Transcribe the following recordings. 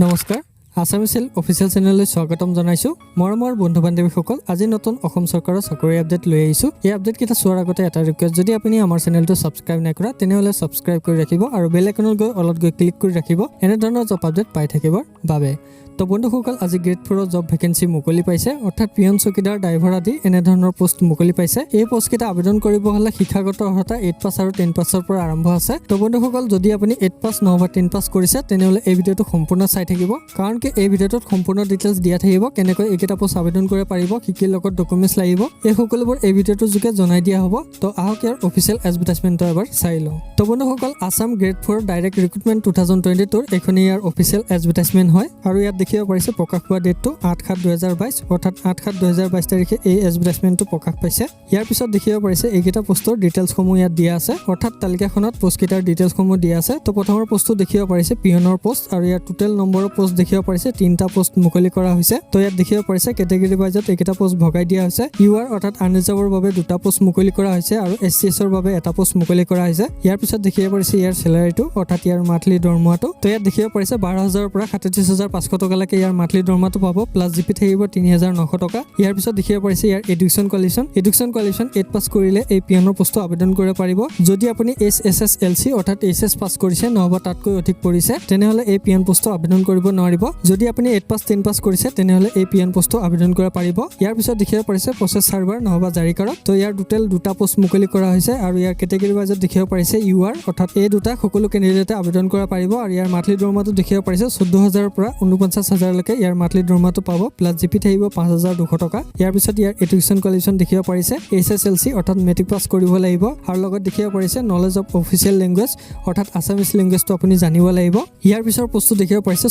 নমস্কাৰ আসামিছিল অফিচিয়েল চেনেললৈ স্বাগতম জনাইছো মৰমৰ বন্ধু বান্ধৱীসকল আজি নতুন অসম চৰকাৰৰ চাকৰি আপডেট লৈ আহিছো এই আপডেট কিটা চোৱাৰ আগতে এটা ৰিকুৱেষ্ট যদি আপুনি আমাৰ চেনেলটো সাবস্ক্ৰাইব নকৰা তেনেহলে সাবস্ক্ৰাইব কৰি ৰাখিব আৰু বেল আইকনত গৈ অলপ গৈ ক্লিক কৰি ৰাখিব এনে ধৰণৰ জব আপডেট পাই থাকিবৰ বাবে তো বন্ধুসকল আজি গ্ৰেড 4 জব ভেকেন্সি মুকলি পাইছে অৰ্থাৎ পিয়ন চকীদাৰ ড্ৰাইভাৰ আদি এনে ধৰণৰ পোষ্ট মুকলি পাইছে এই পোষ্ট কিটা আবেদন কৰিব হলে শিক্ষাগত অৰ্হতা 8 পাছ আৰু 10 পাছৰ পৰা আৰম্ভ আছে তো বন্ধুসকল যদি আপুনি 8 পাছ নহবা 10 পাছ কৰিছে তেনেহলে এই ভিডিওটো সম্পূৰ্ণ চাই থাকিব কাৰণ কি এই ভিডিওটোত সম্পূৰ্ণ ডিটেইলছ দিয়া থাকিব কেনেকৈ এইকেইটা পোষ্ট আবেদন কৰিব পাৰিব কি কি লগত ডকুমেন্টছ লাগিব এই সকলোবোৰ এই ভিডিওটোৰ যোগে জনাই দিয়া হ'ব তো আহক ইয়াৰ অফিচিয়েল এডভাৰটাইজমেন্টটো এবাৰ চাই লওঁ তো বন্ধুসকল আসাম গ্ৰেড 4 ডাইৰেক্ট ৰিক্ৰুটমেন্ট 2022 এখনি ইয়াৰ অফিচিয়েল এডভাৰটাইজমেন্ট হয় আৰু ইয়াত দেখিব পাৰিছে প্ৰকাশ হোৱা ডেটটো 8/7/2022 অৰ্থাৎ 8/7/2022 তাৰিখে এই এডভাৰটাইজমেন্টটো প্ৰকাশ পাইছে ইয়াৰ পিছত দেখিব পাৰিছে এইকেইটা পোষ্টৰ ডিটেইলছসমূহ ইয়াত দিয়া আছে অৰ্থাৎ তালিকাখনত পোষ্টকেইটাৰ ডিটেইলছসমূহ দিয়া আছে তো প্ৰথমৰ পোষ্টটো দেখিব পাৰিছে পিয়নৰ পোষ্ট আৰু ইয়াৰ টোটেল নম্বৰৰ পোষ্ট দেখিব পাৰিছে 3টা পোষ্ট মুকলি কৰা হৈছে তো ইয়াত দেখিব পাৰিছে কেটেগৰী ওয়াইজত এইকেইটা পোষ্ট ভগাই দিয়া হৈছে ইউআৰ অৰ্থাৎ আনৰিজাৰ্ভৰ বাবে 2টা পোষ্ট মুকলি কৰা হৈছে আৰু এছচিএছৰ বাবে এটা পোষ্ট মুকলি কৰা হৈছে ইয়াৰ পিছত দেখিব পাৰিছে ইয়াৰ স্যালাৰিটো অৰ্থাৎ ইয়াৰ মান্থলি দৰমহাটো তো ইয়াত দেখিব পাৰিছে 12000 ৰ পৰা 37500 টকা লৈকে ইয়াৰ মান্থলি দৰমহাটো পাব প্লাস জিপি থাকিব 3900 টকা ইয়াৰ পিছত দেখিব পাৰিছে ইয়াৰ এডুকেশ্যন কোৱালিফিকেশ্যন 8 পাছ কৰিলে এই পিয়নৰ পোষ্টটো আবেদন কৰিব পাৰিব যদি আপুনি এছএছএলসি অৰ্থাৎ এইচএছ পাছ কৰিছে নহবা তাতকৈ অধিক পৰিছে তেনেহলে এই পিয়ন পোষ্টটো আবেদন কৰিব নোৱাৰিব যদি আপুনি 8 পাছ 10 পাছ কৰিছে তেনেহলে এই পিয়ন পোষ্টটো আবেদন কৰিব পাৰিব ইয়াৰ পিছত দেখিব পাৰিছে প্ৰসেস সাৰ্ভাৰ নহবা জাৰিকাৰক তো ইয়াৰ টোটেল 2টা পোষ্ট মুকলি কৰা হৈছে আৰু ইয়াৰ কেটেগৰী ওয়াইজত দেখিব পাৰিছে ইউআৰ অৰ্থাৎ এই দুটা সকলো কেণ্ডিডেটে আবেদন কৰিব পাৰিব আৰু ইয়াৰ মান্থলি দৰমহাটো দেখিব পাৰিছে 14000 ৰ পৰা 49000 লৈকে ইয়াৰ মান্থলি দৰমহাটো পাব প্লাস জিপি থাকিব 5200 টকা ইয়াৰ পিছত ইয়াৰ এডুকেশ্যন কোৱালিফিকেশ্যন দেখিব পাৰিছে এছএছএলসি অৰ্থাৎ মেট্ৰিক পাছ কৰিব লাগিব আৰু লগত দেখিব পাৰিছে নলেজ অফ অফিচিয়েল লেংগুৱেজ অৰ্থাৎ আসামিজ লেংগুৱেজটো আপুনি জানিব লাগিব ইয়াৰ পিছৰ পোষ্টটো দেখিব পাৰিছে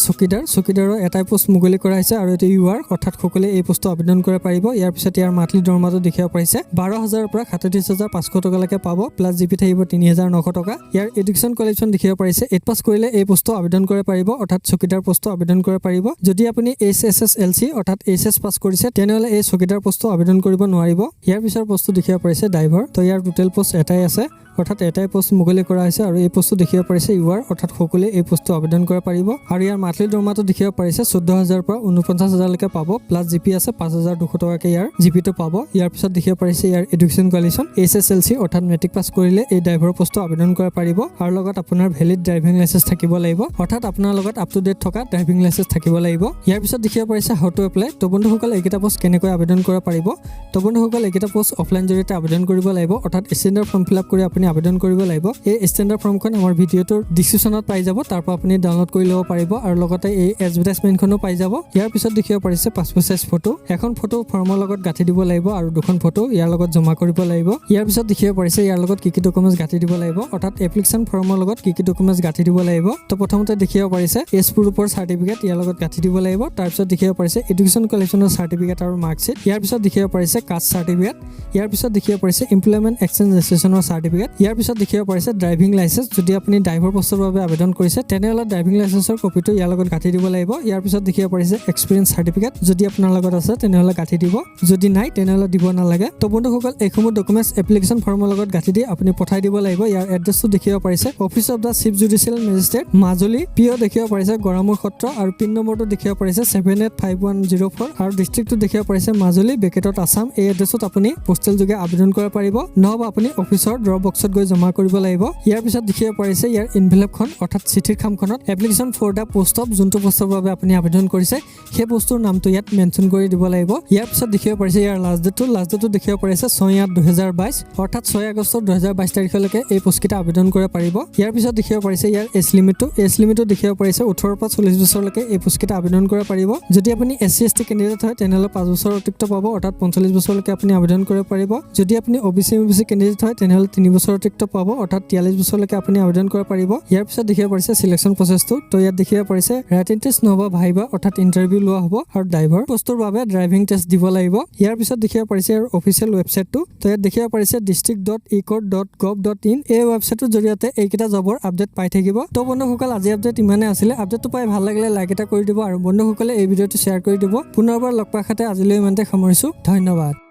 চকীদাৰৰ এটাই পোষ্ট মুকলি কৰা হৈছে আৰু এটো ইউআৰ অৰ্থাৎ সকলোৱে এই পোষ্টটো আবেদন কৰিব পাৰিব ইয়াৰ পিছত ইয়াৰ মান্থলি দৰমহাটো দেখিব পাৰিছে 12000 ৰ পৰা 37500 টকা লৈকে পাব প্লাস জিপি থাকিব 3900 টকা ইয়াৰ এডুকেশ্যন কোৱালিফিকেশ্যন দেখিব পাৰিছে 8 পাছ কৰিলে এই পোষ্টটো আবেদন কৰিব পাৰিব অৰ্থাৎ চকীদাৰ পোষ্টটো আবেদন কৰিব পাৰিব যদি আপুনি এছএছএলসি অৰ্থাৎ এইচএছ পাছ কৰিছে তেনেহলে এই চকীদাৰ পোষ্টটো আবেদন কৰিব নোৱাৰিব ইয়াৰ পিছৰ পোষ্টটো দেখিব পাৰিছে ড্ৰাইভাৰ তো ইয়াৰ টোটেল পোষ্ট এটাই আছে অৰ্থাৎ এটাই পোষ্ট মুকলি কৰা হৈছে আৰু এই পোষ্টটো দেখিব পাৰিছে ইউআৰ অৰ্থাৎ সকলোৱে এই পোষ্টটো আবেদন কৰিব পাৰিব আৰু ইয়াৰ মান্থলি দৰমহাটো দেখিব পাৰিছে 14000 ৰ পৰা 49000 লৈকে পাব প্লাস জিপি আছে 5200 টকাকে ইয়াৰ জিপিটো পাব ইয়াৰ পিছত দেখিব পাৰিছে ইয়াৰ এডুকেশ্যন কোৱালিফিকেশ্যন এছএছএলসি অৰ্থাৎ মেট্ৰিক পাছ কৰিলে এই ড্ৰাইভাৰ পোষ্টটো আবেদন কৰিব পাৰিব আৰু লগত আপোনাৰ ভেলিড ড্ৰাইভিং লাইসেন্স থাকিব লাগিব অৰ্থাৎ আপোনাৰ লগত আপ টু ডেট থকা ড্ৰাইভিং লাইসেন্স থাকিব লাগিব ইয়াৰ পিছত দেখিব পাৰিছে হাউ টু এপ্লাই তো বন্ধুসকল এইকেইটা পোষ্ট কেনেকৈ আবেদন কৰিব পাৰিব তো বন্ধুসকল এইকেইটা পোষ্ট অফলাইন জৰিয়তে আবেদন কৰিব লাগিব অৰ্থাৎ ষ্টেণ্ডাৰ্ড ফৰ্ম ফিল আপ কৰি আপুনি আবেদন কৰিব লাগিব এই ষ্টেণ্ডাৰ্ড ফৰ্মখন আমাৰ ভিডিওটোৰ ডেসক্ৰিপচনত পাই যাব তাৰ পৰা আপুনি ডাউনলোড কৰি ল'ব পাৰিব আৰু লগতে এই এডভাৰটাইজমেন্টখনো পাই যাব ইয়াৰ পিছত দেখিব পাৰিছে পাছপোৰ্ট সাইজ ফটো এখন ফটো ফৰ্মৰ লগত গাঁঠি দিব লাগিব আৰু দুখন ফটো ইয়াৰ লগত জমা কৰিব লাগিব ইয়াৰ পিছত দেখিব পাৰিছে ইয়াৰ লগত কি কি ডকুমেন্টছ গাঁঠি দিব লাগিব অৰ্থাৎ এপ্লিকেশ্যন ফৰ্মৰ লগত কি কি ডকুমেন্টছ গাঁঠি দিব লাগিব তো প্ৰথমতে দেখিব পাৰিছে এজ প্ৰুফৰ সাৰ্টিফিকেট ইয়াৰ লগত গাঁঠি দিব লাগিব তাৰ পিছত দেখিব পাৰিছে এডুকেশ্যন কোৱালিফিকেশ্যনৰ সাৰ্টিফিকেট আৰু মাৰ্কশ্বিট ইয়াৰ পিছত দেখিব পাৰিছে কাষ্ট সাৰ্টিফিকেট ইয়াৰ পিছত দেখিব পাৰিছে এমপ্লয়মেন্ট এক্সচেঞ্জ ৰেজিষ্ট্ৰেচনৰ সাৰ্টিফিকেট ইয়াৰ পিছত দেখিব পাৰিছে ড্ৰাইভিং লাইসেন্স যদি আপুনি ড্ৰাইভাৰ পোষ্টৰ বাবে আবেদন কৰিছে তেনেহলে ড্ৰাইভিং লাইসেন্সৰ কপিটো ইয়াৰ লগত গাঁঠি দিব লাগিব ইয়াৰ পিছত দেখিব পাৰিছে এক্সপেৰিয়েন্স সাৰ্টিফিকেট যদি আপোনাৰ লগত আছে তেনেহলে গাঁঠি দিব যদি নাই তেনেহলে দিব নালাগে তো বন্ধুসকল এইসমূহ ডকুমেন্টছ এপ্লিকেশ্যন ফৰ্মৰ লগত গাঁঠি দি আপুনি পঠাই দিব লাগিব ইয়াৰ এড্ৰেছটো দেখিব পাৰিছে office of the chief judicial magistrate Majuli PO দেখিব পাৰিছে গড়মূৰ সত্ৰ আৰু পিন নম্বৰটো দেখিব পাৰিছে 785104 আৰু ডিস্ট্ৰিক্টটো দেখিব পাৰিছে মাজুলী বেকেটত আসাম এই এড্ৰেছত আপুনি পোষ্টেল যোগে আবেদন কৰিব পাৰিব নহবা আপুনি অফিচৰ ড্ৰপ বক্সত গৈ জমা কৰিব লাগিব ইয়াৰ পিছত দেখিব পাৰিছে ইয়াৰ এনভেলপখন অৰ্থাৎ চিঠিৰ খামখনত application for the post of যোনটো পোষ্টৰ বাবে আপুনি আবেদন কৰিছে সেই পোষ্টৰ নামটো ইয়াত মেনশ্যন কৰি দিব লাগিব ইয়াৰ পিছত দেখিব পাৰিছে ইয়াৰ লাষ্ট ডেটটো দেখিব পাৰিছে 6/8/2022 অৰ্থাৎ 6 আগষ্ট 2022 তাৰিখলৈকে এই পোষ্টকেইটা আবেদন কৰিব পাৰিব ইয়াৰ পিছত দেখিব পাৰিছে ইয়াৰ এজ লিমিটটো দেখিব পাৰিছে 18 পৰা 40 বছৰলৈকে এই পোষ্টকেইটা আবেদন কৰিব পাৰিব যদি আপুনি এছচি এছটি কেণ্ডিডেট হয় তেনেহলে 5 বছৰ অতিৰিক্ত পাব অৰ্থাৎ 45 বছৰলৈকে আপুনি আবেদন কৰিব পাৰিব যদি আপুনি ওবিচি কেণ্ডিডেট হয় তেনেহলে 3 বছৰ অতিৰিক্ত পাব অৰ্থাৎ 43 বছৰলৈকে আপুনি আবেদন কৰিব পাৰিব ইয়াৰ পিছত দেখিব পাৰিছে সিলেকশন প্ৰসেসটো তো ইয়াত দেখিব পাৰিছে ৰাইটিং টেষ্ট নহবা ভাইবা অৰ্থাৎ ইন্টাৰভিউ লোৱা হ'ব আৰু ড্ৰাইভাৰ পোষ্টৰ বাবে ড্ৰাইভিং টেষ্ট দিব লাগিব ইয়াৰ পিছত দেখিব পাৰিছে আৰু অফিচিয়েল ৱেবছাইটটো তো ইয়াত দেখিব পাৰিছে district.ecode.gov.in এই ৱেবছাইটৰ জৰিয়তে এইকেইটা জবৰ আপডেট পাই থাকিব তো বন্ধুসকল আজি আপডেট ইমানে আছিলে আপডেটটো পাই ভাল লাগিলে লাইক এটা কৰি দিব আৰু বন্ধুসকলে এই ভিডিওটো শ্বেয়াৰ কৰি দিব পুনৰবাৰ লগ পাই খাতে আজিলৈ ইমানতে সামৰিছো ধন্যবাদ।